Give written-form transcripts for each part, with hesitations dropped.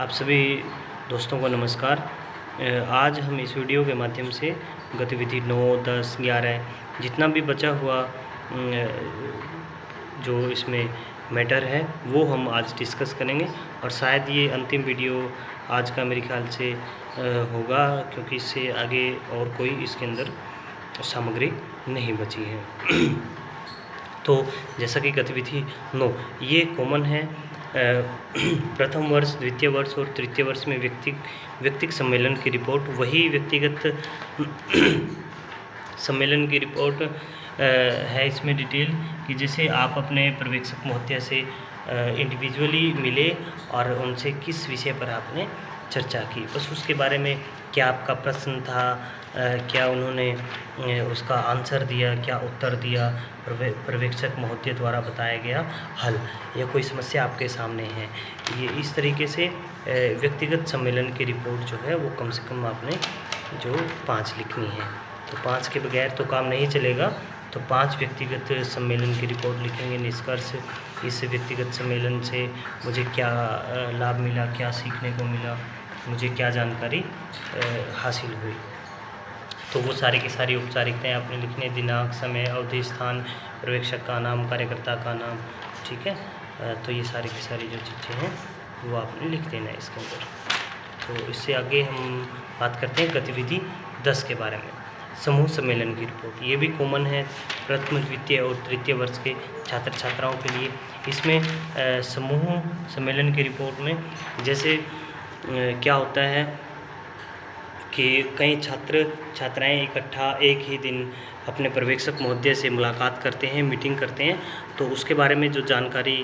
आप सभी दोस्तों को नमस्कार। आज हम इस वीडियो के माध्यम से गतिविधि 9, 10, 11 जितना भी बचा हुआ जो इसमें मैटर है वो हम आज डिस्कस करेंगे और शायद ये अंतिम वीडियो आज का मेरे ख्याल से होगा, क्योंकि इससे आगे और कोई इसके अंदर सामग्री नहीं बची है। तो जैसा कि गतिविधि 9 ये कॉमन है प्रथम वर्ष, द्वितीय वर्ष और तृतीय वर्ष में व्यक्तिक सम्मेलन की रिपोर्ट। वही व्यक्तिगत सम्मेलन की रिपोर्ट है इसमें डिटेल कि जैसे आप अपने पर्यवेक्षक महोदय से इंडिविजुअली मिले और उनसे किस विषय पर आपने चर्चा की, बस उसके बारे में क्या आपका प्रश्न था, क्या उन्होंने उसका आंसर दिया, क्या उत्तर दिया, पर्यवेक्षक महोदय द्वारा बताया गया हल, या कोई समस्या आपके सामने है। ये इस तरीके से व्यक्तिगत सम्मेलन की रिपोर्ट जो है वो कम से कम आपने जो 5 लिखनी है। तो 5 के बगैर तो काम नहीं चलेगा। तो 5 व्यक्तिगत सम्मेलन की रिपोर्ट लिखेंगे। निष्कर्ष, इस व्यक्तिगत सम्मेलन से मुझे क्या लाभ मिला, क्या सीखने को मिला, मुझे क्या जानकारी हासिल हुई। तो वो सारी की सारी औपचारिकताएं आपने लिखने, दिनांक, समय, अवधि, स्थान, पर्यवेक्षक का नाम, कार्यकर्ता का नाम, ठीक है। तो ये सारी की सारी जो चीज़ें हैं वो आपने लिख देना है इसके अंदर। तो इससे आगे हम बात करते हैं गतिविधि 10 के बारे में, समूह सम्मेलन की रिपोर्ट। ये भी कॉमन है प्रथम, द्वितीय और तृतीय वर्ष के छात्र छात्राओं के लिए। इसमें समूह सम्मेलन की रिपोर्ट में जैसे क्या होता है कि कई छात्र छात्राएं इकट्ठा एक ही दिन अपने पर्यवेक्षक महोदय से मुलाकात करते हैं, मीटिंग करते हैं। तो उसके बारे में जो जानकारी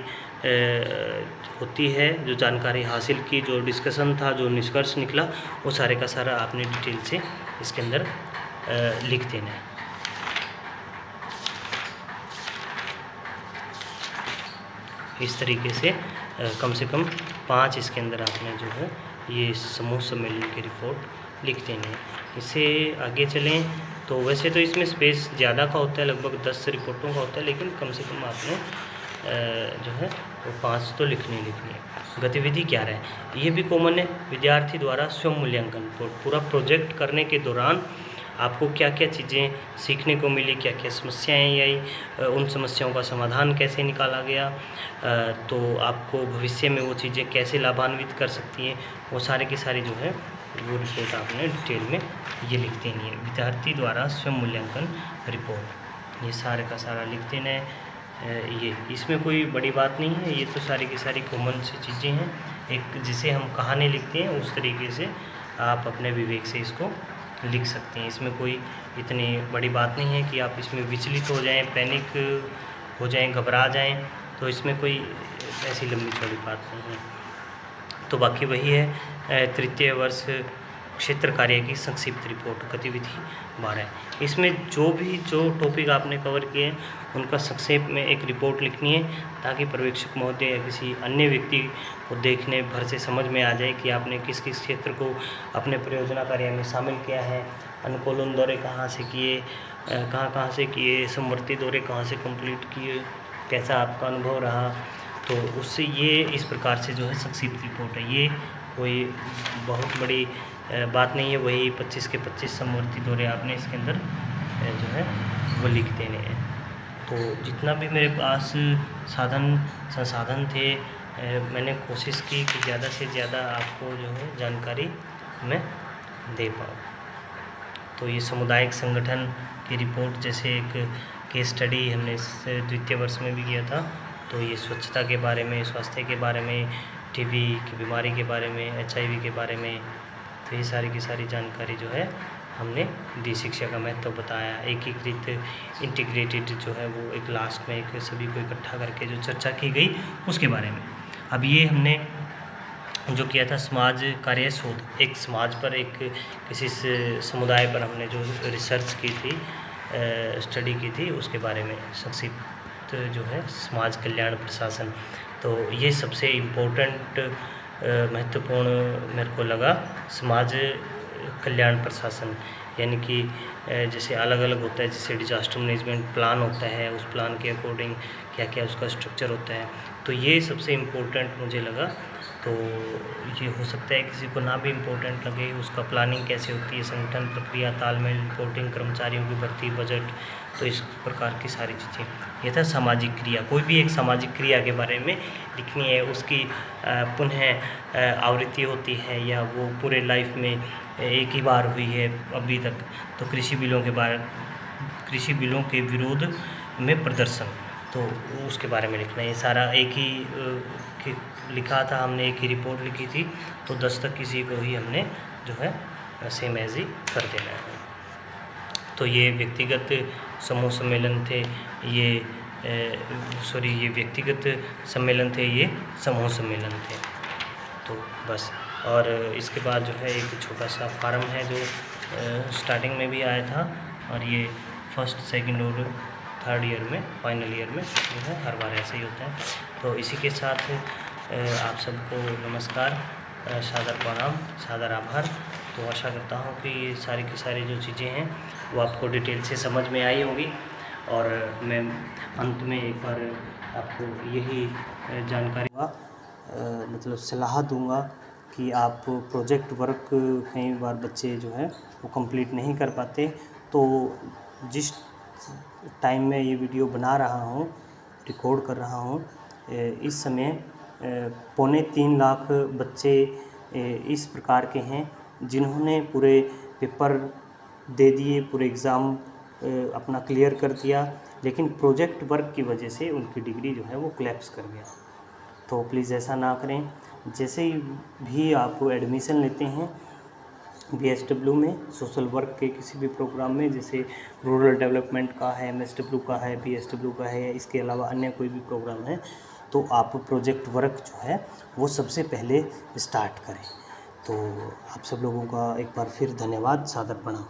होती है, जो जानकारी हासिल की, जो डिस्कशन था, जो निष्कर्ष निकला, वो सारे का सारा आपने डिटेल से इसके अंदर लिख देना है। इस तरीके से कम से कम 5 इसके अंदर आपने जो है ये समूह सम्मेलन की रिपोर्ट लिख देनी है। इससे आगे चलें तो वैसे तो इसमें स्पेस ज़्यादा का होता है, लगभग 10 रिपोर्टों का होता है, लेकिन कम से कम आपने जो है वो 5 तो लिखनी है। गतिविधि 11 है, ये भी कॉमन है। विद्यार्थी द्वारा स्वयं मूल्यांकन। पूरा प्रोजेक्ट करने के दौरान आपको क्या क्या चीज़ें सीखने को मिली, क्या क्या समस्याएं आई, उन समस्याओं का समाधान कैसे निकाला गया, तो आपको भविष्य में वो चीज़ें कैसे लाभान्वित कर सकती हैं, वो सारे की सारी जो है वो रिपोर्ट आपने डिटेल में ये लिख देनी है। विद्यार्थी द्वारा स्वयं मूल्यांकन रिपोर्ट, ये सारे का सारा लिख देना है। ये इसमें कोई बड़ी बात नहीं है, ये तो सारी की सारी कॉमन सी चीज़ें हैं। एक जिसे हम कहानी लिखते हैं उस तरीके से आप अपने विवेक से इसको लिख सकते हैं। इसमें कोई इतनी बड़ी बात नहीं है कि आप इसमें विचलित हो जाएं, पैनिक हो जाएं, घबरा जाएं। तो इसमें कोई ऐसी लंबी चौड़ी बात नहीं है। तो बाकी वही है तृतीय वर्ष क्षेत्र कार्य की संक्षिप्त रिपोर्ट, गतिविधि 12। इसमें जो टॉपिक आपने कवर किए हैं उनका संक्षेप में एक रिपोर्ट लिखनी है, ताकि पर्यवेक्षक महोदय या किसी अन्य व्यक्ति को देखने भर से समझ में आ जाए कि आपने किस किस क्षेत्र को अपने परियोजना कार्य में शामिल किया है। अनुकूलन दौरे कहाँ से किए, कहाँ से किए, समवर्ती दौरे कहाँ से कंप्लीट किए, कैसा आपका अनुभव रहा। तो उससे ये इस प्रकार से जो है संक्षिप्त रिपोर्ट है। ये कोई बहुत बड़ी बात नहीं है। वही 25 के 25 समवर्ती दौरे आपने इसके अंदर जो है वो लिख देने हैं। तो जितना भी मेरे पास संसाधन थे, मैंने कोशिश की कि ज़्यादा से ज़्यादा आपको जो है जानकारी मैं दे पाऊँ। तो ये सामुदायिक संगठन की रिपोर्ट, जैसे एक केस स्टडी हमने इस द्वितीय वर्ष में भी किया था। तो ये स्वच्छता के बारे में, स्वास्थ्य के बारे में, टीबी की बीमारी के बारे में, HIV के बारे में, तो ये सारी की सारी जानकारी जो है हमने दी। शिक्षा का महत्व बताया, एकीकृत इंटीग्रेटेड जो है वो एक लास्ट में एक सभी को इकट्ठा करके जो चर्चा की गई उसके बारे में। अब ये हमने जो किया था समाज कार्य शोध, एक समाज पर, एक किसी समुदाय पर हमने जो रिसर्च की थी, स्टडी की थी, उसके बारे में संक्षिप्त जो है समाज कल्याण प्रशासन। तो ये सबसे इम्पोर्टेंट महत्वपूर्ण मेरे को लगा, समाज कल्याण प्रशासन। यानी कि जैसे अलग अलग होता है, जैसे डिजास्टर मैनेजमेंट प्लान होता है, उस प्लान के अकॉर्डिंग क्या क्या उसका स्ट्रक्चर होता है। तो ये सबसे इम्पोर्टेंट मुझे लगा। तो तो ये हो सकता है किसी को ना भी इम्पोर्टेंट लगे। उसका प्लानिंग कैसे होती है, संगठन प्रक्रिया, तालमेल, रिपोर्टिंग, कर्मचारियों की भर्ती, बजट, तो इस प्रकार की सारी चीज़ें। ये था सामाजिक क्रिया। कोई भी एक सामाजिक क्रिया के बारे में लिखनी है, उसकी पुनः आवृत्ति होती है या वो पूरे लाइफ में एक ही बार हुई है अभी तक, तो कृषि बिलों के विरोध में प्रदर्शन, तो उसके बारे में लिखना है। ये सारा एक ही लिखा था हमने, एक ही रिपोर्ट लिखी थी, तो 10 तक किसी को ही हमने जो है सेम एज ही कर देना है। तो ये व्यक्तिगत समूह सम्मेलन थे, ये ये व्यक्तिगत सम्मेलन थे, ये समूह सम्मेलन थे। तो बस, और इसके बाद जो है एक छोटा सा फार्म है जो स्टार्टिंग में भी आया था, और ये फर्स्ट, सेकंड और थर्ड ईयर में, फाइनल ईयर में जो है हर बार ऐसे ही होता है। तो इसी के साथ आप सबको नमस्कार, सादर प्रणाम, सादर आभार। तो आशा करता हूँ कि ये सारी की सारी जो चीज़ें हैं वो आपको डिटेल से समझ में आई होगी, और मैं अंत में एक बार आपको यही जानकारी मतलब सलाह दूंगा कि आप प्रोजेक्ट वर्क कई बार बच्चे जो है वो कंप्लीट नहीं कर पाते। तो जिस टाइम में ये वीडियो बना रहा हूँ, रिकॉर्ड कर रहा हूँ, इस समय 2.25 लाख बच्चे इस प्रकार के हैं जिन्होंने पूरे पेपर दे दिए, पूरे एग्ज़ाम अपना क्लियर कर दिया, लेकिन प्रोजेक्ट वर्क की वजह से उनकी डिग्री जो है वो क्लैप्स कर गया। तो प्लीज़ ऐसा ना करें। जैसे ही भी आप एडमिशन लेते हैं BSW में, सोशल वर्क के किसी भी प्रोग्राम में, जैसे रूरल डेवलपमेंट का है, MSW का है, BSW का है, इसके अलावा अन्य कोई भी प्रोग्राम है, तो आप प्रोजेक्ट वर्क जो है वो सबसे पहले स्टार्ट करें। तो आप सब लोगों का एक बार फिर धन्यवाद, सादर प्रणाम।